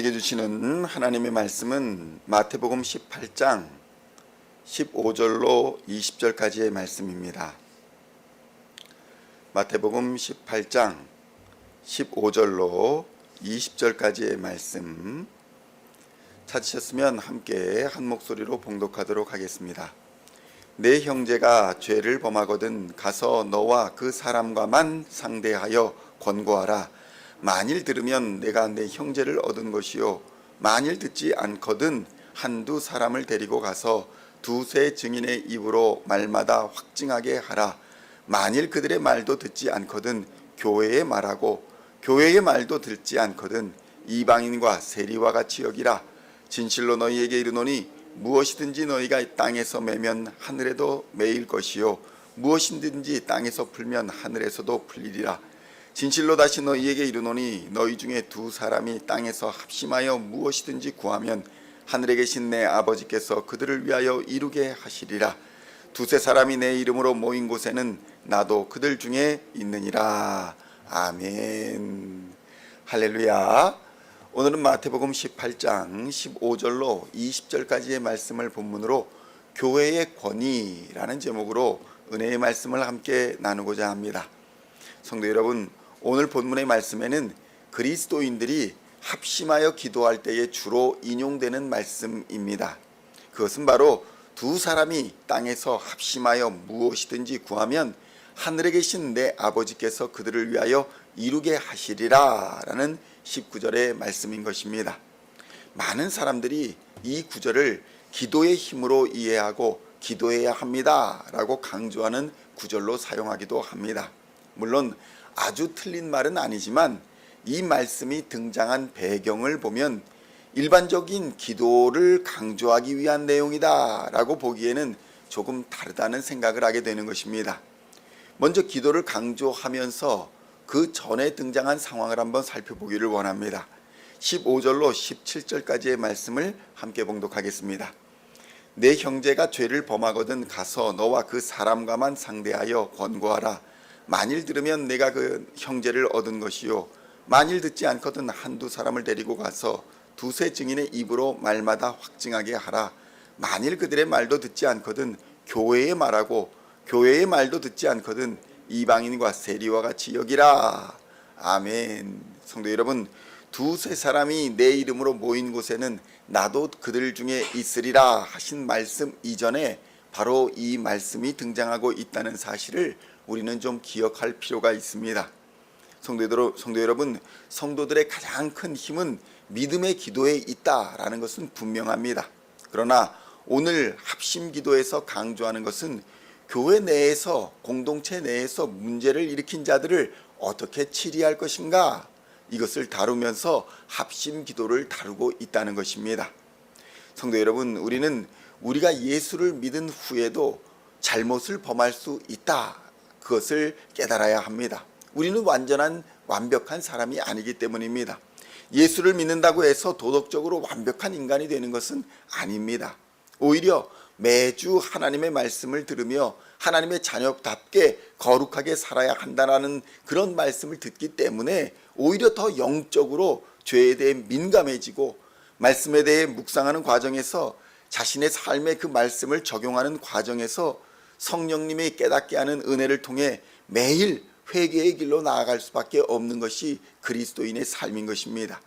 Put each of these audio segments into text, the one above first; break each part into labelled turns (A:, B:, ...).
A: 우리에게 주시는 하나님의 말씀은 마태복음 18장 15절로 20절까지의 말씀입니다. 마태복음 18장 15절로 20절까지의 말씀 찾으셨으면 함께 한 목소리로 봉독하도록 하겠습니다. 내 형제가 죄를 범하거든 가서 너와 그 사람과만 상대하여 권고하라. 만일 들으면 내가 내 형제를 얻은 것이요 만일 듣지 않거든 한두 사람을 데리고 가서 두세 증인의 입으로 말마다 확증하게 하라. 만일 그들의 말도 듣지 않거든 교회의 말하고 교회의 말도 듣지 않거든 이방인과 세리와 같이 여기라. 진실로 너희에게 이르노니 무엇이든지 너희가 땅에서 매면 하늘에도 매일 것이요 무엇이든지 땅에서 풀면 하늘에서도 풀리리라. 진실로 다시 너희에게 이르노니 너희 중에 두 사람이 땅에서 합심하여 무엇이든지 구하면 하늘에 계신 내 아버지께서 그들을 위하여 이루게 하시리라. 두세 사람이 내 이름으로 모인 곳에는 나도 그들 중에 있느니라. 아멘. 할렐루야. 오늘은 마태복음 18장 15절로 20절까지의 말씀을 본문으로 교회의 권위라는 제목으로 은혜의 말씀을 함께 나누고자 합니다. 성도 여러분, 오늘 본문의 말씀에는 그리스도인들이 합심하여 기도할 때에 주로 인용되는 말씀입니다. 그것은 바로 두 사람이 땅에서 합심하여 무엇이든지 구하면 하늘에 계신 내 아버지께서 그들을 위하여 이루게 하시리라 라는 19절의 말씀인 것입니다. 많은 사람들이 이 구절을 기도의 힘으로 이해하고 기도해야 합니다 라고 강조하는 구절로 사용하기도 합니다. 물론 아주 틀린 말은 아니지만 이 말씀이 등장한 배경을 보면 일반적인 기도를 강조하기 위한 내용이다 라고 보기에는 조금 다르다는 생각을 하게 되는 것입니다. 먼저 기도를 강조하면서 그 전에 등장한 상황을 한번 살펴보기를 원합니다. 15절로 17절까지의 말씀을 함께 봉독하겠습니다. 내 형제가 죄를 범하거든 가서 너와 그 사람과만 상대하여 권고하라. 만일 들으면 내가 그 형제를 얻은 것이요 만일 듣지 않거든 한두 사람을 데리고 가서 두세 증인의 입으로 말마다 확증하게 하라. 만일 그들의 말도 듣지 않거든 교회의 말하고 교회의 말도 듣지 않거든 이방인과 세리와 같이 여기라. 아멘. 성도 여러분, 두세 사람이 내 이름으로 모인 곳에는 나도 그들 중에 있으리라 하신 말씀 이전에 바로 이 말씀이 등장하고 있다는 사실을 우리는 좀 기억할 필요가 있습니다. 성도 여러분, 성도들의 가장 큰 힘은 믿음의 기도에 있다라는 것은 분명합니다. 그러나 오늘 합심 기도에서 강조하는 것은 교회 내에서 공동체 내에서 문제를 일으킨 자들을 어떻게 치리할 것인가, 이것을 다루면서 합심 기도를 다루고 있다는 것입니다. 성도 여러분, 우리가 예수를 믿은 후에도 잘못을 범할 수 있다, 그것을 깨달아야 합니다. 우리는 완벽한 사람이 아니기 때문입니다. 예수를 믿는다고 해서 도덕적으로 완벽한 인간이 되는 것은 아닙니다. 오히려 매주 하나님의 말씀을 들으며 하나님의 자녀답게 거룩하게 살아야 한다는 그런 말씀을 듣기 때문에 오히려 더 영적으로 죄에 대해 민감해지고 말씀에 대해 묵상하는 과정에서 자신의 삶에 그 말씀을 적용하는 과정에서 성령님이 깨닫게 하는 은혜를 통해 매일 회개의 길로 나아갈 수밖에 없는 것이 그리스도인의 삶인 것입니다.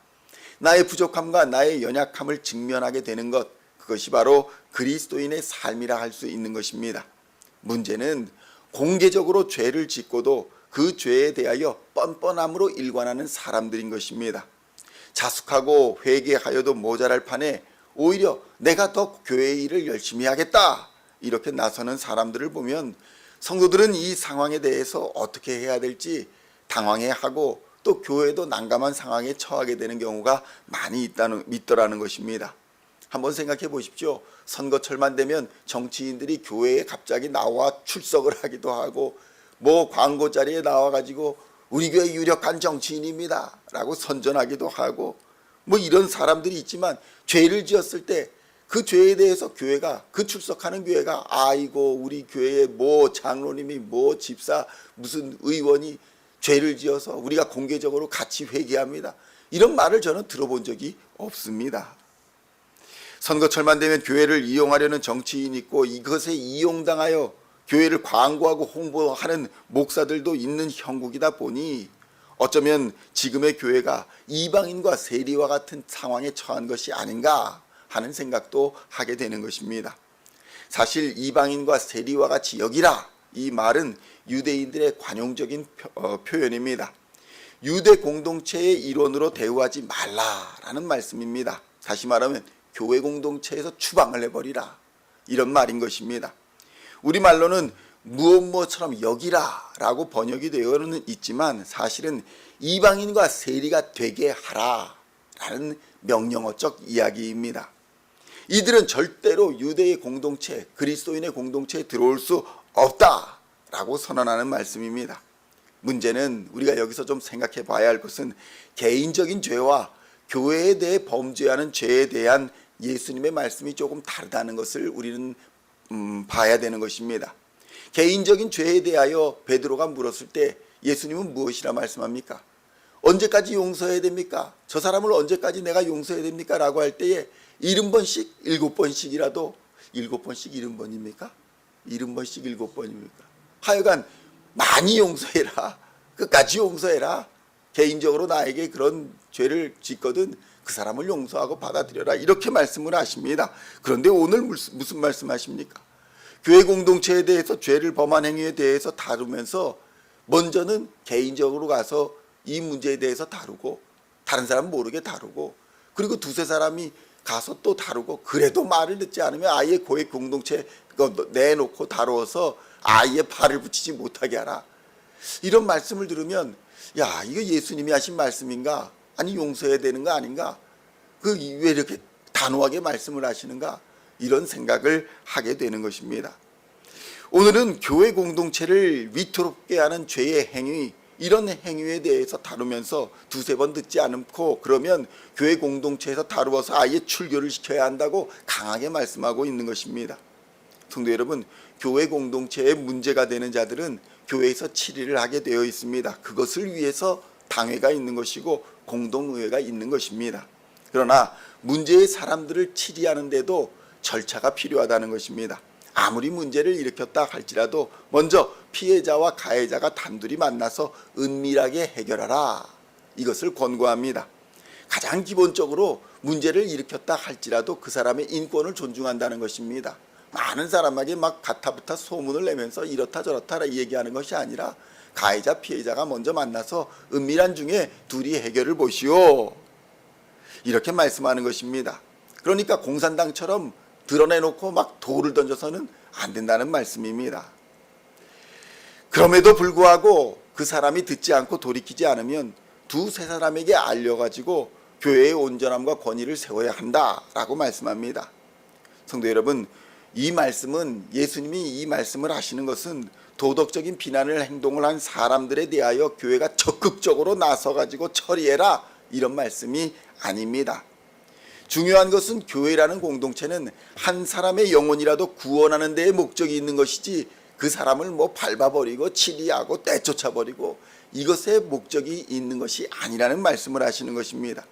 A: 나의 부족함과 나의 연약함을 직면하게 되는 것, 그것이 바로 그리스도인의 삶이라 할 수 있는 것입니다. 문제는 공개적으로 죄를 짓고도 그 죄에 대하여 뻔뻔함으로 일관하는 사람들인 것입니다. 자숙하고 회개하여도 모자랄 판에 오히려 내가 더 교회의 일을 열심히 하겠다 이렇게 나서는 사람들을 보면 성도들은 이 상황에 대해서 어떻게 해야 될지 당황해하고 또 교회도 난감한 상황에 처하게 되는 경우가 많이 있더라는 것입니다. 한번 생각해 보십시오. 선거철만 되면 정치인들이 교회에 갑자기 나와 출석을 하기도 하고 광고 자리에 나와가지고 우리 교회 유력한 정치인입니다 라고 선전하기도 하고 이런 사람들이 있지만 죄를 지었을 때 그 죄에 대해서 그 출석하는 교회가 아이고 우리 교회에 장로님이 집사 무슨 의원이 죄를 지어서 우리가 공개적으로 같이 회개합니다. 이런 말을 저는 들어본 적이 없습니다. 선거철만 되면 교회를 이용하려는 정치인이 있고 이것에 이용당하여 교회를 광고하고 홍보하는 목사들도 있는 형국이다 보니 어쩌면 지금의 교회가 이방인과 세리와 같은 상황에 처한 것이 아닌가 하는 생각도 하게 되는 것입니다. 사실 이방인과 세리와 같이 여기라, 이 말은 유대인들의 관용적인 표현입니다. 유대 공동체의 일원으로 대우하지 말라라는 말씀입니다. 다시 말하면 교회 공동체에서 추방을 해버리라, 이런 말인 것입니다. 우리말로는 무엇처럼 여기라 라고 번역이 되어는 있지만 사실은 이방인과 세리가 되게 하라 라는 명령어적 이야기입니다. 이들은 절대로 유대의 공동체, 그리스도인의 공동체에 들어올 수 없다 라고 선언하는 말씀입니다. 문제는 우리가 여기서 좀 생각해 봐야 할 것은 개인적인 죄와 교회에 대해 범죄하는 죄에 대한 예수님의 말씀이 조금 다르다는 것을 우리는 봐야 되는 것입니다. 개인적인 죄에 대하여 베드로가 물었을 때 예수님은 무엇이라 말씀합니까? 언제까지 용서해야 됩니까? 저 사람을 언제까지 내가 용서해야 됩니까? 라고 할 때에 70번씩 7번씩이라도 7번씩 70번입니까? 70번씩 7번입니까? 하여간 많이 용서해라. 끝까지 용서해라. 개인적으로 나에게 그런 죄를 짓거든 그 사람을 용서하고 받아들여라. 이렇게 말씀을 하십니다. 그런데 오늘 무슨 말씀하십니까? 교회 공동체에 대해서 죄를 범한 행위에 대해서 다루면서 먼저는 개인적으로 가서 이 문제에 대해서 다루고 다른 사람 모르게 다루고 그리고 두세 사람이 가서 또 다루고 그래도 말을 듣지 않으면 아예 교회 공동체 내놓고 다루어서 아예 발을 붙이지 못하게 하라. 이런 말씀을 들으면 야, 이거 예수님이 하신 말씀인가? 아니 용서해야 되는 거 아닌가? 왜 이렇게 단호하게 말씀을 하시는가? 이런 생각을 하게 되는 것입니다. 오늘은 교회 공동체를 위태롭게 하는 죄의 행위, 이런 행위에 대해서 다루면서 두세 번 듣지 않고 그러면 교회 공동체에서 다루어서 아예 출교를 시켜야 한다고 강하게 말씀하고 있는 것입니다. 성도 여러분, 교회 공동체에 문제가 되는 자들은 교회에서 치리를 하게 되어 있습니다. 그것을 위해서 당회가 있는 것이고 공동의회가 있는 것입니다. 그러나 문제의 사람들을 치리하는데도 절차가 필요하다는 것입니다. 아무리 문제를 일으켰다 할지라도 먼저 피해자와 가해자가 단둘이 만나서 은밀하게 해결하라, 이것을 권고합니다. 가장 기본적으로 문제를 일으켰다 할지라도 그 사람의 인권을 존중한다는 것입니다. 많은 사람에게 막 가타부타 소문을 내면서 이렇다 저렇다 얘기하는 것이 아니라 가해자 피해자가 먼저 만나서 은밀한 중에 둘이 해결을 보시오, 이렇게 말씀하는 것입니다. 그러니까 공산당처럼 드러내놓고 막 돌을 던져서는 안 된다는 말씀입니다. 그럼에도 불구하고 그 사람이 듣지 않고 돌이키지 않으면 두세 사람에게 알려가지고 교회의 온전함과 권위를 세워야 한다라고 말씀합니다. 성도 여러분, 이 말씀은, 예수님이 이 말씀을 하시는 것은 도덕적인 비난을 행동을 한 사람들에 대하여 교회가 적극적으로 나서가지고 처리해라, 이런 말씀이 아닙니다. 중요한 것은 교회라는 공동체는 한 사람의 영혼이라도 구원하는 데에 목적이 있는 것이지 그 사람을 밟아버리고 치리하고 떼쫓아버리고 이것에 목적이 있는 것이 아니라는 말씀을 하시는 것입니다.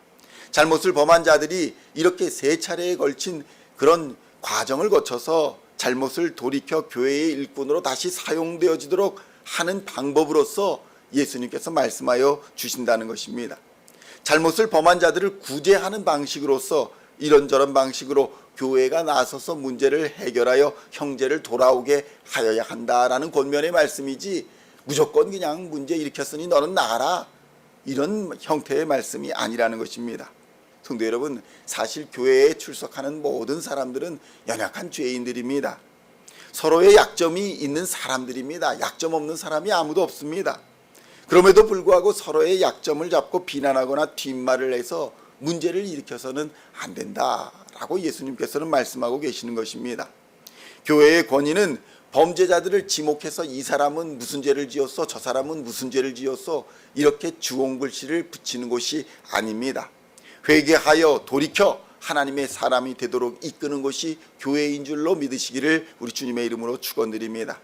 A: 잘못을 범한 자들이 이렇게 세 차례에 걸친 그런 과정을 거쳐서 잘못을 돌이켜 교회의 일꾼으로 다시 사용되어지도록 하는 방법으로서 예수님께서 말씀하여 주신다는 것입니다. 잘못을 범한 자들을 구제하는 방식으로서 이런저런 방식으로 교회가 나서서 문제를 해결하여 형제를 돌아오게 하여야 한다라는 권면의 말씀이지 무조건 그냥 문제 일으켰으니 너는 나가라, 이런 형태의 말씀이 아니라는 것입니다. 성도 여러분, 사실 교회에 출석하는 모든 사람들은 연약한 죄인들입니다. 서로의 약점이 있는 사람들입니다. 약점 없는 사람이 아무도 없습니다. 그럼에도 불구하고 서로의 약점을 잡고 비난하거나 뒷말을 해서 문제를 일으켜서는 안 된다라고 예수님께서는 말씀하고 계시는 것입니다. 교회의 권위는 범죄자들을 지목해서 이 사람은 무슨 죄를 지었어, 저 사람은 무슨 죄를 지었어, 이렇게 주홍글씨를 붙이는 곳이 아닙니다. 회개하여 돌이켜 하나님의 사람이 되도록 이끄는 것이 교회인 줄로 믿으시기를 우리 주님의 이름으로 축원드립니다.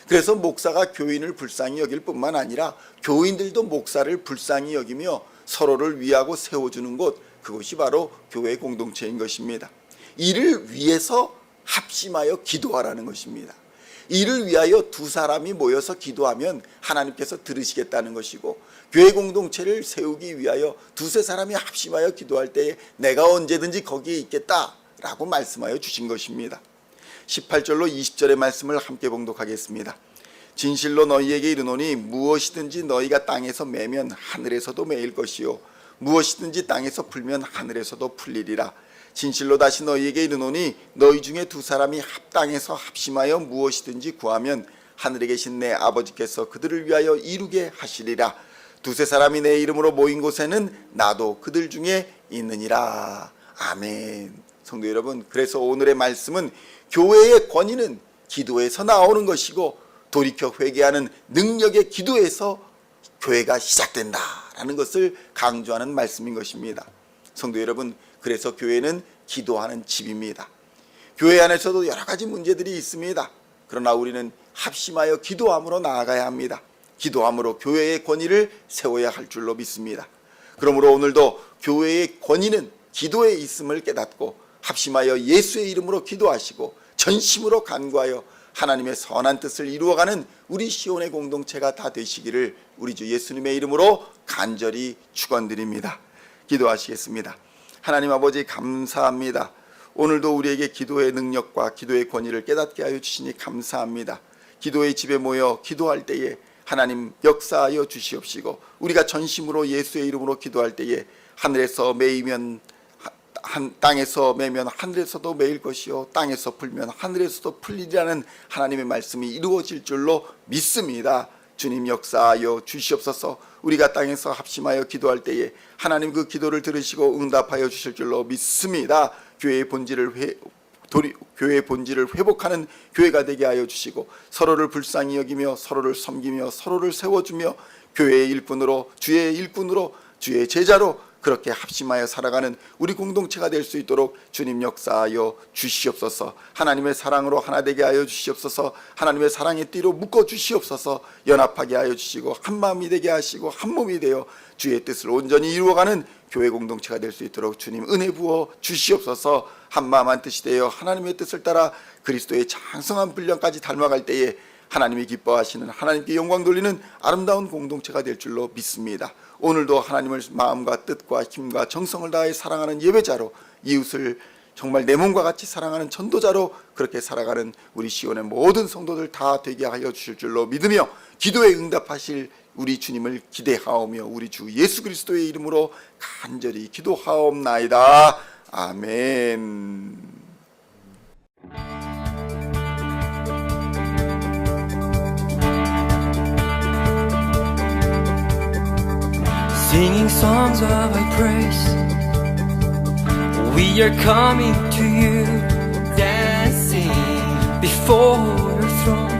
A: 그래서 목사가 교인을 불쌍히 여길 뿐만 아니라 교인들도 목사를 불쌍히 여기며 서로를 위하고 세워주는 곳, 그것이 바로 교회 공동체인 것입니다. 이를 위해서 합심하여 기도하라는 것입니다. 이를 위하여 두 사람이 모여서 기도하면 하나님께서 들으시겠다는 것이고, 교회 공동체를 세우기 위하여 두세 사람이 합심하여 기도할 때에 내가 언제든지 거기에 있겠다라고 말씀하여 주신 것입니다. 18절로 20절의 말씀을 함께 봉독하겠습니다. 진실로 너희에게 이르노니 무엇이든지 너희가 땅에서 매면 하늘에서도 매일 것이요 무엇이든지 땅에서 풀면 하늘에서도 풀리리라. 진실로 다시 너희에게 이르노니 너희 중에 두 사람이 합당해서 합심하여 무엇이든지 구하면 하늘에 계신 내 아버지께서 그들을 위하여 이루게 하시리라. 두세 사람이 내 이름으로 모인 곳에는 나도 그들 중에 있느니라. 아멘. 성도 여러분, 그래서 오늘의 말씀은 교회의 권위는 기도에서 나오는 것이고 돌이켜 회개하는 능력의 기도에서 교회가 시작된다라는 것을 강조하는 말씀인 것입니다. 성도 여러분, 그래서 교회는 기도하는 집입니다. 교회 안에서도 여러 가지 문제들이 있습니다. 그러나 우리는 합심하여 기도함으로 나아가야 합니다. 기도함으로 교회의 권위를 세워야 할 줄로 믿습니다. 그러므로 오늘도 교회의 권위는 기도에 있음을 깨닫고 합심하여 예수의 이름으로 기도하시고 전심으로 간구하여 하나님의 선한 뜻을 이루어가는 우리 시온의 공동체가 다 되시기를 우리 주 예수님의 이름으로 간절히 축원드립니다. 기도하시겠습니다. 하나님 아버지, 감사합니다. 오늘도 우리에게 기도의 능력과 기도의 권위를 깨닫게 하여 주시니 감사합니다. 기도의 집에 모여 기도할 때에 하나님 역사하여 주시옵시고, 우리가 전심으로 예수의 이름으로 기도할 때에 하늘에서 매이면 땅에서 매면 하늘에서도 매일 것이요 땅에서 풀면 하늘에서도 풀리리라는 하나님의 말씀이 이루어질 줄로 믿습니다. 주님 역사하여 주시옵소서. 우리가 땅에서 합심하여 기도할 때에 하나님 그 기도를 들으시고 응답하여 주실 줄로 믿습니다. 교회의 본질을 회복하는 교회가 되게 하여 주시고, 서로를 불쌍히 여기며 서로를 섬기며 서로를 세워주며 교회의 일꾼으로 주의 일꾼으로 주의 제자로 그렇게 합심하여 살아가는 우리 공동체가 될 수 있도록 주님 역사하여 주시옵소서. 하나님의 사랑으로 하나 되게 하여 주시옵소서. 하나님의 사랑의 띠로 묶어 주시옵소서. 연합하게 하여 주시고 한 마음이 되게 하시고 한 몸이 되어 주의 뜻을 온전히 이루어가는 교회 공동체가 될 수 있도록 주님 은혜 부어 주시옵소서. 한 마음 한 뜻이 되어 하나님의 뜻을 따라 그리스도의 장성한 분량까지 닮아갈 때에 하나님이 기뻐하시는, 하나님께 영광 돌리는 아름다운 공동체가 될 줄로 믿습니다. 오늘도 하나님을 마음과 뜻과 힘과 정성을 다해 사랑하는 예배자로, 이웃을 정말 내 몸과 같이 사랑하는 전도자로 그렇게 살아가는 우리 시온의 모든 성도들 다 되게 하여 주실 줄로 믿으며 기도에 응답하실 우리 주님을 기대하오며 우리 주 예수 그리스도의 이름으로 간절히 기도하옵나이다. 아멘.
B: Singing songs of thy praise, we are coming to you, dancing before your throne.